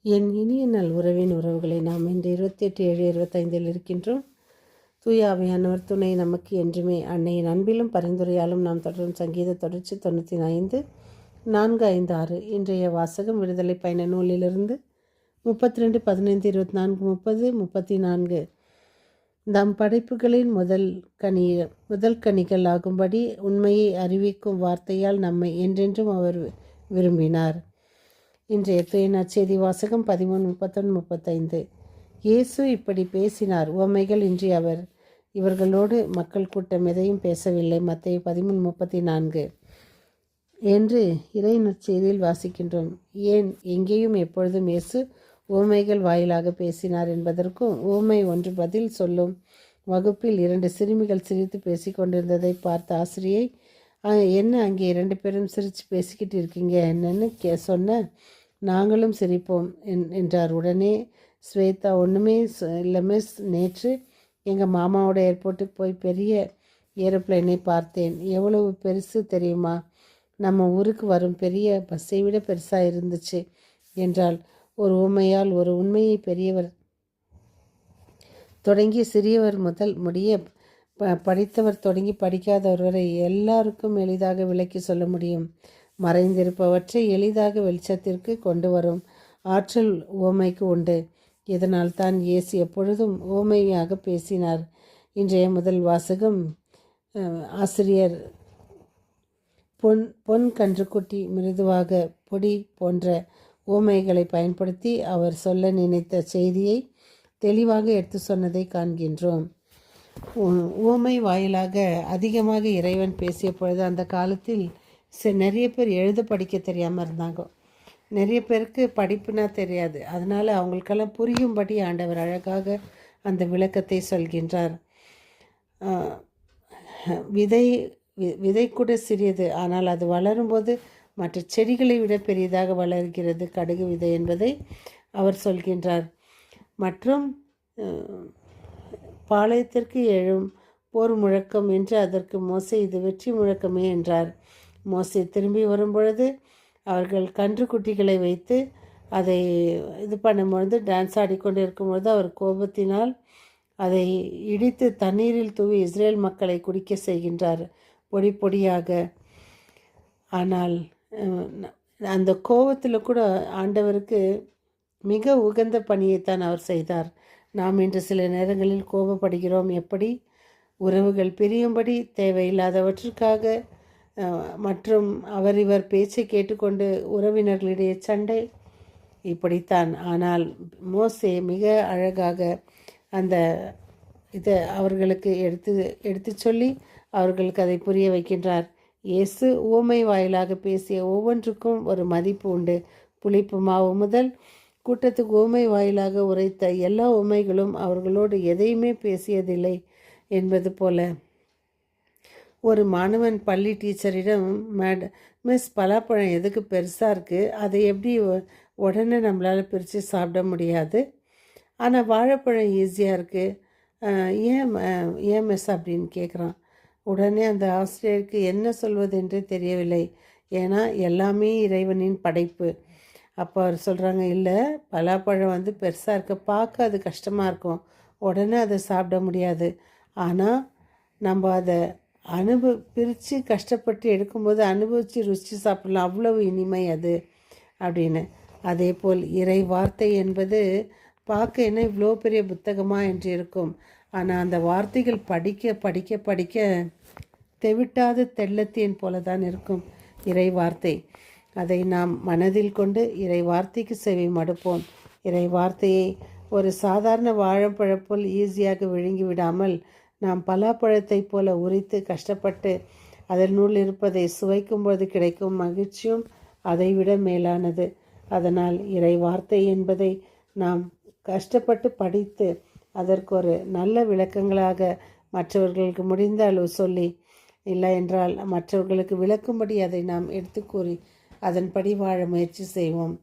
என் இனிய நல் உறவின் உறவுகளை நாம் இன்று 28/7/25 இருக்கின்றோம். தூய ஆவியானவர் துணை நமக்கு என்றுமே. அன்னையின் அன்பிலும் பரிந்துரையாலும் நாம் தொடரும் சங்கீத தொடர்ச்சி 95 4, 5, 6. இன்றைய வாசகம் விடுதலை பயண நூலிலிருந்து 32, 15, 24, 30, 34. நம் படைப்புகளின் முதல் கனிகள் ஆகும்படி உண்மையை அறிவிக்கும் வார்த்தையால் நம்மை என்றென்றும் அவர் விரும்பினார். இன்றைய தூய நற்செய்தி வாசகம் 13, 31, 35. இயேசு இப்படி பேசினார். உவமைகள் இன்றி அவர் இவர்களோடு மக்கள் கூட்டம் எதையும் பேசவில்லை. மத்தேயு 13, 34 என்று இறை நற்செய்தியில் வாசிக்கின்றோம். ஏன் எங்கேயும் எப்பொழுதும் இயேசு உவமைகள் வாயிலாக பேசினார் என்பதற்கும் உவமை ஒன்று பதில் சொல்லும் வகுப்பில் 2 சிறுமிகள் சிரித்து பேசி கொண்டிருந்ததை பார்த்த ஆசிரியை, என்ன அங்கே 2 பேரும் சிரித்து பேசிக்கிட்டு இருக்கீங்க என்னன்னு சொன்ன, நாங்களும் சிரிப்போம் என்றார். உடனே ஸ்வேதா, ஒன்றுமே இல்லை மிஸ், நேற்று எங்கள் மாமாவோட ஏர்போர்ட்டுக்கு போய் பெரிய ஏரோப்ளைனை பார்த்தேன். எவ்வளவு பெருசு தெரியுமா? நம்ம ஊருக்கு வரும் பெரிய பஸ்ஸை விட பெருசாக இருந்துச்சு என்றால், ஒரு உண்மையால் ஒரு உண்மையை பெரியவர் தொடங்கி சிறியவர் முதல் முடிய படித்தவர் தொடங்கி படிக்காதவர் வரை எல்லாருக்கும் எளிதாக விளக்கி சொல்ல முடியும். மறைந்திருப்பவற்றை எளிதாக வெளிச்சத்திற்கு கொண்டு வரும் ஆற்றல் உவமைக்கு உண்டு. இதனால் தான் இயேசு எப்பொழுதும் உவமையாக பேசினார். இன்றைய முதல் வாசகம், ஆசிரியர் பொன் கன்றுக்குட்டி மிருதுவாக பொடி போன்ற உவமைகளை பயன்படுத்தி அவர் சொல்ல நினைத்த செய்தியை தெளிவாக எடுத்து சொன்னதை காண்கின்றோம். உவமை வாயிலாக அதிகமாக இறைவன் பேசிய பொழுது அந்த காலத்தில் நிறைய பேர் எழுத படிக்க தெரியாமல் இருந்தாங்க. நிறைய பேருக்கு படிப்புனா தெரியாது. அதனால் அவங்களுக்கெல்லாம் புரியும்படி ஆண்டவர் அழகாக அந்த விளக்கத்தை சொல்கின்றார். விதை கூட சிறியது, ஆனால் அது வளரும்போது மற்ற செடிகளை விட பெரியதாக வளர்கிறது, கடுகு விதை என்பதை அவர் சொல்கின்றார். மற்றும் பாளையத்திற்கு எழும் போர் முழக்கம் என்று அதற்கு மோசே இது வெற்றி முழக்கமே என்றார். மோசே திரும்பி வரும்பொழுது அவர்கள் கன்றுக்குட்டிகளை வைத்து அதை இது பண்ணும்பொழுது, டான்ஸ் ஆடிக்கொண்டு இருக்கும்பொழுது அவர் கோபத்தினால் அதை இடித்து தண்ணீரில் தூவி இஸ்ரேல் மக்களை குடிக்க செய்கின்றார், பொடி பொடியாக. ஆனால் அந்த கோபத்தில் கூட ஆண்டவருக்கு மிக உகந்த பணியைத்தான் அவர் செய்தார். நாம் இன்று சில நேரங்களில் கோபப்படுகிறோம். எப்படி? உறவுகள் பிரியும்படி, தேவையில்லாதவற்றுக்காக, மற்றும் அவர் இவர் பேச்சை கேட்டுக்கொண்டு உறவினர்களிடையே சண்டை, இப்படித்தான். ஆனால் மோசே மிக அழகாக அந்த இதை அவர்களுக்கு எடுத்து சொல்லி அவர்களுக்கு அதை புரிய வைக்கின்றார். இயேசு உவமை வாயிலாக பேசிய ஒவ்வொன்றுக்கும் ஒரு மதிப்பு உண்டு. புளிப்பு மாவு முதல் கூட்டத்துக்கு உவமை வாயிலாக உரைத்த எல்லா உவமைகளும் அவர்களோடு எதையுமே பேசியதில்லை என்பது போல. ஒரு மாணவன் பள்ளி டீச்சரிடம், மிஸ் பலாப்பழம் எதுக்கு பெருசாக இருக்குது, அதை எப்படி உடனே நம்மளால் பிரித்து சாப்பிட முடியாது, ஆனால் வாழைப்பழம் ஈஸியாக இருக்குது, ஏன் மிஸ் அப்படின்னு கேட்குறான். உடனே அந்த ஆசிரியருக்கு என்ன சொல்வது என்று தெரியவில்லை. ஏன்னா எல்லாமே இறைவனின் படைப்பு. அப்போ அவர் சொல்கிறாங்க, இல்லை, பலாப்பழம் பெருசாக இருக்க, பார்க்க அது கஷ்டமாக இருக்கும், உடனே அதை சாப்பிட முடியாது, ஆனால் நம்ம அதை பிரித்து கஷ்டப்பட்டு எடுக்கும்போது அனுபவித்து ருசித்து சாப்பிடலாம், அவ்வளவு இனிமை அது அப்படின்னு. அதே போல் இறை வார்த்தை என்பது பார்க்க என்ன இவ்வளோ பெரிய புத்தகமாக என்று இருக்கும், ஆனால் அந்த வார்த்தைகள் படிக்க படிக்க படிக்க தெவிட்டாத தெள்ளத்தேன் போல தான் இருக்கும் இறை வார்த்தை. அதை நாம் மனதில் கொண்டு இறை வார்த்தைக்கு செவி மடுப்போம். இறை வார்த்தையை ஒரு சாதாரண வாழைப்பழப்போல் ஈஸியாக விழுங்கி விடாமல் நாம் பலாப்பழத்தை போல உரித்து கஷ்டப்பட்டு அதனுள் இருப்பதை சுவைக்கும்போது கிடைக்கும் மகிழ்ச்சியும் அதைவிட மேலானது. அதனால் இறை வார்த்தை என்பதை நாம் கஷ்டப்பட்டு படித்து அதற்கு ஒரு நல்ல விளக்கங்களாக மற்றவர்களுக்கு முடிந்த அளவு சொல்லி, இல்லை என்றால் மற்றவர்களுக்கு விளக்கும்படி அதை நாம் எடுத்து கூறி அதன்படி வாழ முயற்சி செய்வோம்.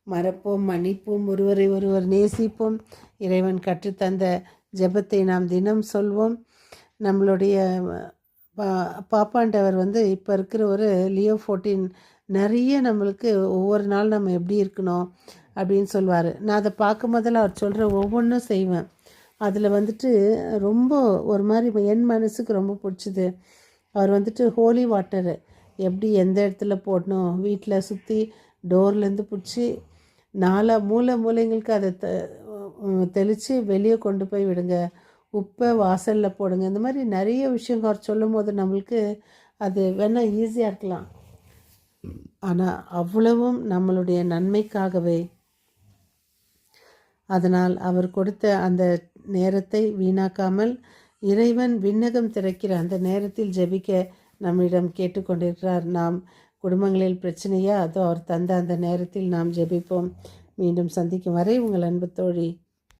மறப்போம், மன்னிப்போம், ஒருவரை ஒருவர் நேசிப்போம். இறைவன் கற்றுத்தந்த ஜெபத்தை நாம் தினம் சொல்வோம். நம்மளுடைய பாப்பாண்டவர் இப்போ இருக்கிற ஒரு லியோ 14 நிறைய நம்மளுக்கு ஒவ்வொரு நாள் நம்ம எப்படி இருக்கணும், அப்படின்னு சொல்லுவார். நான் அதை பார்க்கும் போதெல்லாம் அவர் சொல்கிற ஒவ்வொன்றும் செய்வேன். அதில் வந்துட்டு ரொம்ப ஒரு மாதிரி என் மனசுக்கு ரொம்ப பிடிச்சிது. அவர் வந்துட்டு ஹோலி வாட்டரு எப்படி எந்த இடத்துல போடணும், வீட்டில் சுற்றி டோர்லேருந்து பிடிச்சி மூலைங்களுக்கு அதை தெளித்து வெளியே கொண்டு போய் விடுங்க, உப்பை வாசலில் போடுங்க. இந்த மாதிரி நிறைய விஷயங்கள் அவர் சொல்லும் போது நம்மளுக்கு அது வேணால் ஈஸியாக இருக்கலாம், ஆனால் அவ்வளவும் நம்மளுடைய நன்மைக்காகவே. அதனால் அவர் கொடுத்த அந்த நேரத்தை வீணாக்காமல் இறைவன் விண்ணகம் திறக்கிற அந்த நேரத்தில் ஜெபிக்க நம்மிடம் கேட்டுக்கொண்டிருக்கிறார். நாம் குடும்பங்களில் பிரச்சனையா, அதோ அவர் தந்த அந்த நேரத்தில் நாம் ஜெபிப்போம். மீண்டும் சந்திக்கும் வரை உங்கள் அன்பு தோழி.